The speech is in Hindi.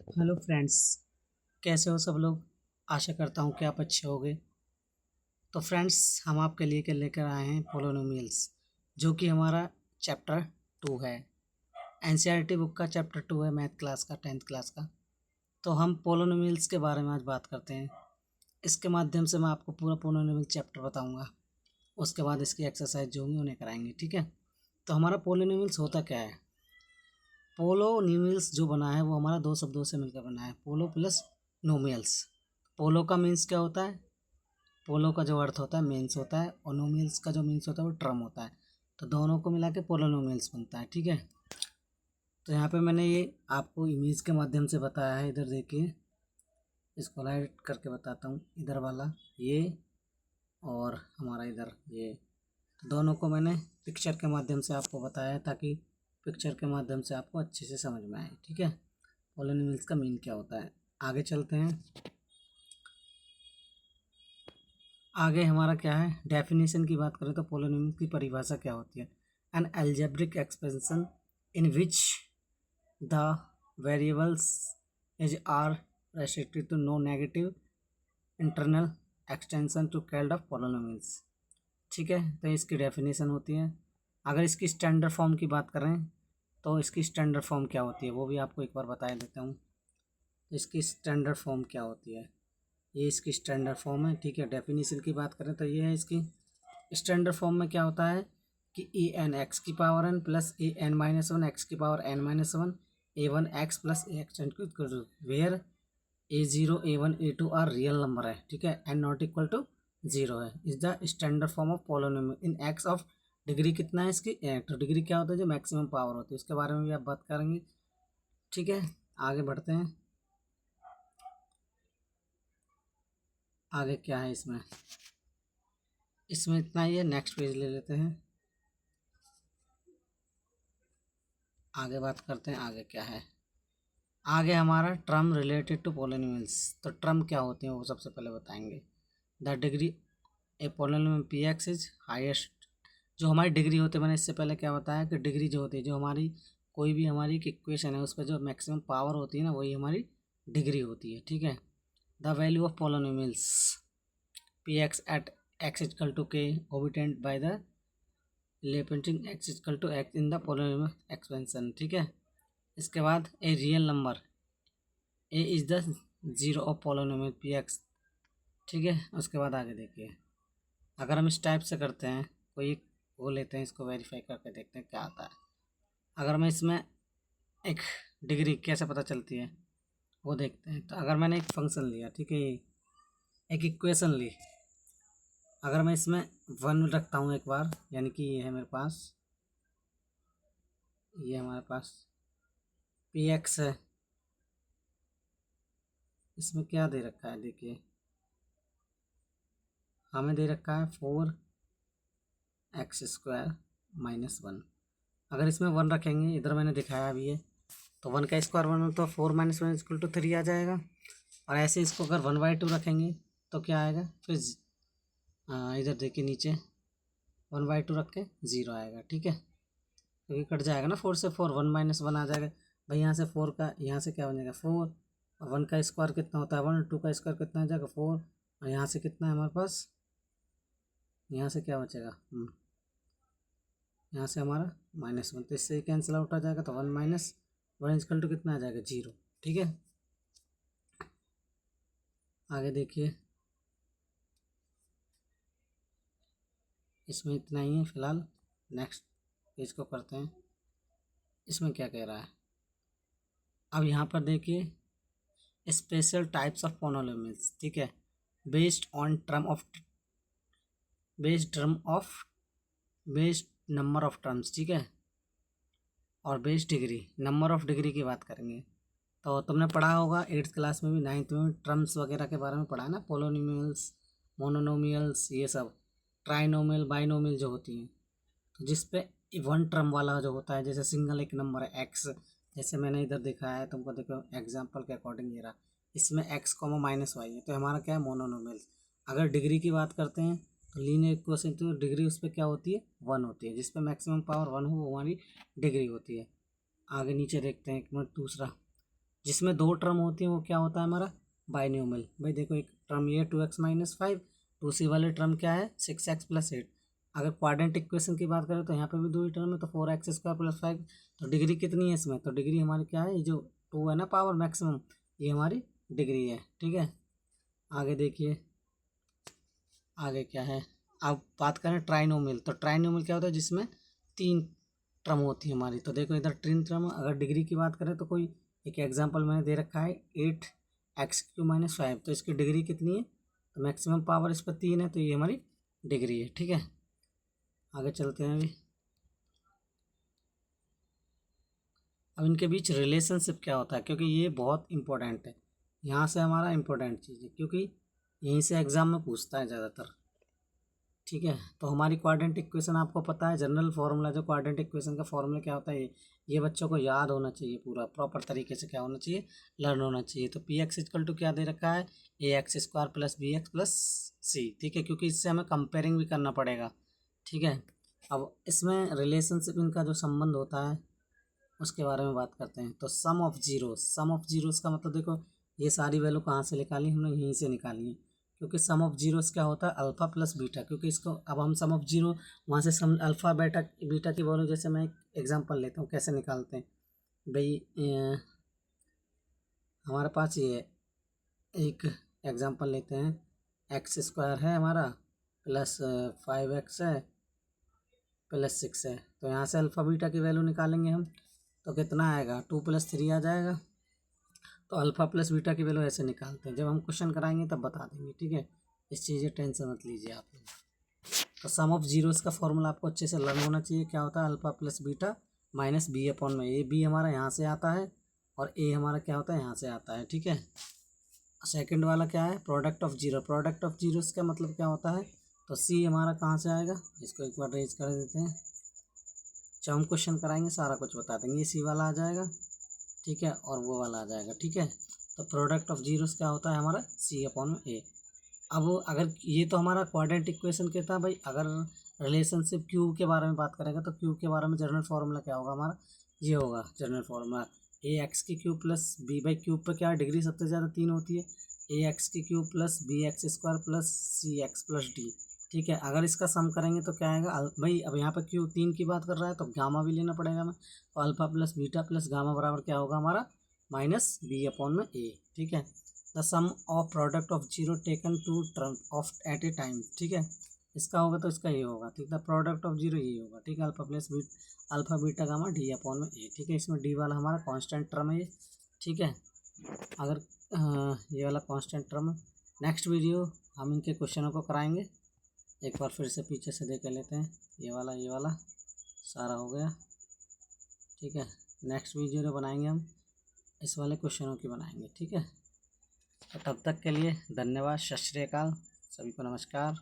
हेलो फ्रेंड्स, कैसे हो सब लोग। आशा करता हूँ कि आप अच्छे होंगे। तो फ्रेंड्स, हम आपके लिए क्या लेकर आए हैं, पोलोनोमियल्स, जो कि हमारा चैप्टर 2 है। एनसीईआरटी बुक का चैप्टर 2 है, मैथ क्लास का, 10th क्लास का। तो हम पोलोनोमियल्स के बारे में आज बात करते हैं। इसके माध्यम से मैं आपको पूरा पोलोनोमियल चैप्टर बताऊँगा। उसके बाद इसकी एक्सरसाइज जो होंगी उन्हें कराएंगे, ठीक है। तो हमारा पोलोनोमियल्स होता क्या है। पोलोनिमियल्स जो बना है वो हमारा दो शब्दों से मिलकर बना है, पोलो प्लस नोमियल्स। पोलो का मीन्स क्या होता है, पोलो का जो अर्थ होता है मीन्स होता है, और नोमियल्स का जो मीन्स होता है वो टर्म होता है। तो दोनों को मिला के पोलोनोमियल्स बनता है, ठीक है। तो यहाँ पे मैंने ये आपको इमेज के माध्यम से बताया है। इधर देखिए, इसको लाइट करके बताता हूँ। इधर वाला ये और हमारा इधर ये, दोनों को मैंने पिक्चर के माध्यम से आपको बताया है, ताकि पिक्चर के माध्यम से आपको अच्छे से समझ में आए, ठीक है। पोलोनिमियल्स का मीन क्या होता है। आगे चलते हैं। आगे हमारा क्या है, डेफिनेशन की बात करें तो पोलोनिमियल की परिभाषा क्या होती है। An algebraic expansion in which the variables is are restricted to no negative internal extension to called of polynomials, ठीक है। तो इसकी डेफिनेशन होती है। अगर इसकी स्टैंडर्ड फॉर्म की बात करें तो इसकी स्टैंडर्ड फॉर्म क्या होती है वो भी आपको एक बार बता देता हूँ। इसकी स्टैंडर्ड फॉर्म क्या होती है, ये इसकी स्टैंडर्ड फॉर्म है, ठीक है। डेफिनेशन की बात करें तो ये है इसकी स्टैंडर्ड फॉर्म में क्या होता है कि ए एन एक्स की power n plus a n minus one x की power n minus one a one x plus a x n where a zero a one a two are real number है, ठीक है। N not equal to zero है, is the standard form of polynomial in x of degree कितना है इसकी, तो डिग्री क्या होता है, जो मैक्सिमम पावर होती है, उसके बारे में भी आप बात करेंगे, ठीक है। आगे बढ़ते हैं। आगे क्या है इसमें, इसमें इतना ही है। नेक्स्ट पेज ले लेते हैं। आगे बात करते हैं आगे क्या है। आगे हमारा टर्म रिलेटेड टू पोलिनोमियल्स। तो टर्म क्या होते हैं वो सबसे पहले बताएंगे। The degree A polynomial p x is highest, जो हमारी डिग्री होती है, मैंने इससे पहले क्या बताया कि डिग्री जो होती है, जो हमारी कोई भी हमारी इक्वेशन है उस पर जो मैक्सिमम पावर होती है ना, वही हमारी डिग्री होती है, ठीक है। The value of polynomials p x at x equal to k obtained by the limiting x equal to x in the polynomial expansion, ठीक है। इसके बाद a real number a is the zero of polynomial p x, ठीक है। उसके बाद आगे देखिए, अगर हम इस टाइप से करते हैं, कोई वो लेते हैं, इसको वेरीफाई करके देखते हैं क्या आता है। अगर मैं इसमें एक डिग्री कैसे पता चलती है वो देखते हैं। तो अगर मैंने एक फंक्शन लिया, ठीक है, एक इक्वेशन ली, अगर मैं इसमें वन रखता हूँ एक बार, यानी कि ये है मेरे पास, ये हमारे पास पी एक्स है, इसमें क्या दे रखा है देखिए, हमें दे रखा है 4x² माइनस वन। अगर इसमें वन रखेंगे, इधर मैंने दिखाया अभी है, तो वन का स्क्वायर वन, तो 4 माइनस वन इक्वल टू 3 आ जाएगा। और ऐसे इसको अगर 1/2 रखेंगे तो क्या आएगा, फिर इधर देखिए नीचे 1/2 रख के 0 आएगा, ठीक है। क्योंकि कट जाएगा ना, 4 से 4, 1 माइनस वन आ जाएगा भाई। यहाँ से 4 का, यहाँ से क्या बन जाएगा 4, और 1 का स्क्वायर कितना होता है 1, 2 का स्क्वायर कितना आ जाएगा 4, और यहाँ से कितना है हमारे पास, यहाँ से क्या बचेगा, यहाँ से हमारा -1, तो इससे कैंसिल आउट आ जाएगा, तो 1 माइनस वन इक्वल टू कितना आ जाएगा 0, ठीक है। आगे देखिए, इसमें इतना ही है फिलहाल। नेक्स्ट पेज को करते हैं। इसमें क्या कह रहा है, अब यहाँ पर देखिए स्पेशल टाइप्स ऑफ पोनोमियल्स, ठीक है, based on term of based term of based number of terms, ठीक है, और based degree, number of degree की बात करेंगे। तो तुमने पढ़ा होगा 8th क्लास में भी, 9th में भी टर्म्स वगैरह के बारे में पढ़ा है ना, पोलोनिमियल्स, मोनोनोमियल्स, ये सब, ट्राइनोमियल, बाइनोमियल जो होती हैं। तो जिस पे वन टर्म वाला जो होता है, जैसे सिंगल एक नंबर है एक्स, जैसे मैंने इधर दिखाया है तुमको, देखो एग्जांपल के अकॉर्डिंग ये रहा, इसमें एक्स कॉमा माइनस वाई है, तो हमारा क्या है मोनोनोमियल। अगर डिग्री की बात करते हैं तो लीनियर इक्वेशन, तो डिग्री उस पर क्या होती है 1 होती है, जिस पे मैक्सिमम पावर 1 हो वो हमारी डिग्री होती है। आगे नीचे देखते हैं एक मिनट, दूसरा जिसमें 2 टर्म होती हैं वो क्या होता है हमारा बाइनोमियल। भाई देखो एक टर्म ये 2x-5, दूसरी वाले टर्म क्या है 6x+8। अगर क्वाड्रेंट इक्वेशन की बात करें तो यहाँ पे भी 2 ही टर्म है, तो 4x² + 5। तो डिग्री कितनी है इसमें, तो डिग्री हमारी क्या है, ये जो 2 है ना पावर मैक्सिमम, ये हमारी डिग्री है। ठीक है, आगे देखिए आगे क्या है। अब बात करें ट्राइनोमियल, तो ट्राइनोमियल क्या होता है, जिसमें 3 टर्म होती है हमारी। तो देखो इधर 3 टर्म, अगर डिग्री की बात करें तो कोई एक एग्जांपल मैंने दे रखा है 8x³ - 5, तो इसकी डिग्री कितनी है, तो मैक्सिमम पावर इस पर 3 है, तो ये हमारी डिग्री है। ठीक है, आगे चलते हैं। अभी अब इनके बीच रिलेशनशिप क्या होता है, क्योंकि ये बहुत इंपॉर्टेंट है, यहाँ से हमारा इंपॉर्टेंट चीज़ है, क्योंकि यहीं से एग्ज़ाम में पूछता है ज़्यादातर। ठीक है, तो हमारी क्वाड्रेंट इक्वेशन आपको पता है, जनरल फार्मूला जो क्वाड्रेंट इक्वेशन का फार्मूला क्या होता है, ये बच्चों को याद होना चाहिए, पूरा प्रॉपर तरीके से क्या होना चाहिए, लर्न होना चाहिए। तो पी एक्स इक्वल टू क्या दे रखा है, ax² + bx+c। ठीक है, क्योंकि इससे हमें कंपेयरिंग भी करना पड़ेगा। ठीक है, अब इसमें रिलेशनशिप इनका जो संबंध होता है उसके बारे में बात करते हैं। तो सम ऑफ जीरोस का मतलब देखो, ये सारी वैल्यू कहाँ से निकाली, हमने यहीं से निकाली है, क्योंकि सम ऑफ जीरोस क्या होता है अल्फ़ा प्लस बीटा। क्योंकि इसको अब हम सम ऑफ जीरो वहाँ से सम अल्फ़ा बीटा की वैल्यू, जैसे मैं एक एग्जांपल लेता हूँ कैसे निकालते हैं। भाई हमारे पास ये एक एग्जांपल लेते हैं, x² है हमारा प्लस 5x है प्लस 6 है। तो यहाँ से अल्फ़ा बीटा की वैल्यू निकालेंगे हम, तो कितना आएगा 2 + 3 आ जाएगा। तो अल्फ़ा प्लस बीटा की वैल्यू ऐसे निकालते हैं, जब हम क्वेश्चन कराएंगे तब बता देंगे। ठीक है, इस चीज़ की टेंशन मत लीजिए आप लोग। तो सम ऑफ जीरोस का फॉर्मूला आपको अच्छे से लर्न होना चाहिए, क्या होता है अल्फ़ा प्लस बीटा माइनस b/में ए। बी हमारा यहाँ से आता है और ए हमारा क्या होता है यहाँ से आता है। ठीक है, सेकंड वाला क्या है, प्रोडक्ट ऑफ जीरोस का मतलब क्या होता है, तो सी हमारा कहाँ से आएगा, इसको एक बार रेज कर देते हैं, जब हम क्वेश्चन कराएंगे सारा कुछ बता देंगे। ये सी वाला आ जाएगा, ठीक है, और वो वाला आ जाएगा। ठीक है, तो प्रोडक्ट ऑफ जीरोस क्या होता है हमारा c/a। अब अगर ये तो हमारा क्वाड्रेंट इक्वेशन के था भाई, अगर रिलेशनशिप क्यूब के बारे में बात करेंगे तो क्यूब के बारे में जनरल फार्मूला क्या होगा हमारा, ये होगा जनरल फार्मूला ax³ + b/³ पर क्या डिग्री सबसे ज़्यादा 3 होती है, ax³ + bx² + cx+d। ठीक है, अगर इसका सम करेंगे तो क्या आएगा भाई, अब यहाँ पर क्यू 3 की बात कर रहा है तो गामा भी लेना पड़ेगा हमें, तो alpha plus beta plus gamma बराबर क्या होगा हमारा -b/a। ठीक है, the sum of product of zero taken two term of at a time. ठीक है, इसका होगा तो इसका ये होगा। ठीक है, प्रोडक्ट ऑफ जीरो ये होगा। ठीक है, अल्फ़ा बीटा गामा d/a। ठीक है, इसमें डी वाला हमारा कांस्टेंट टर्म है ये। ठीक है, अगर ये वाला कांस्टेंट टर्म है। नेक्स्ट वीडियो हम इनके क्वेश्चनों को कराएंगे, एक बार फिर से पीछे से देख लेते हैं। ये वाला सारा हो गया। ठीक है, नेक्स्ट वीडियो जो बनाएंगे हम इस वाले क्वेश्चनों की बनाएंगे। ठीक है, तो तब तक के लिए धन्यवाद, सत श्री अकाल, सभी को नमस्कार।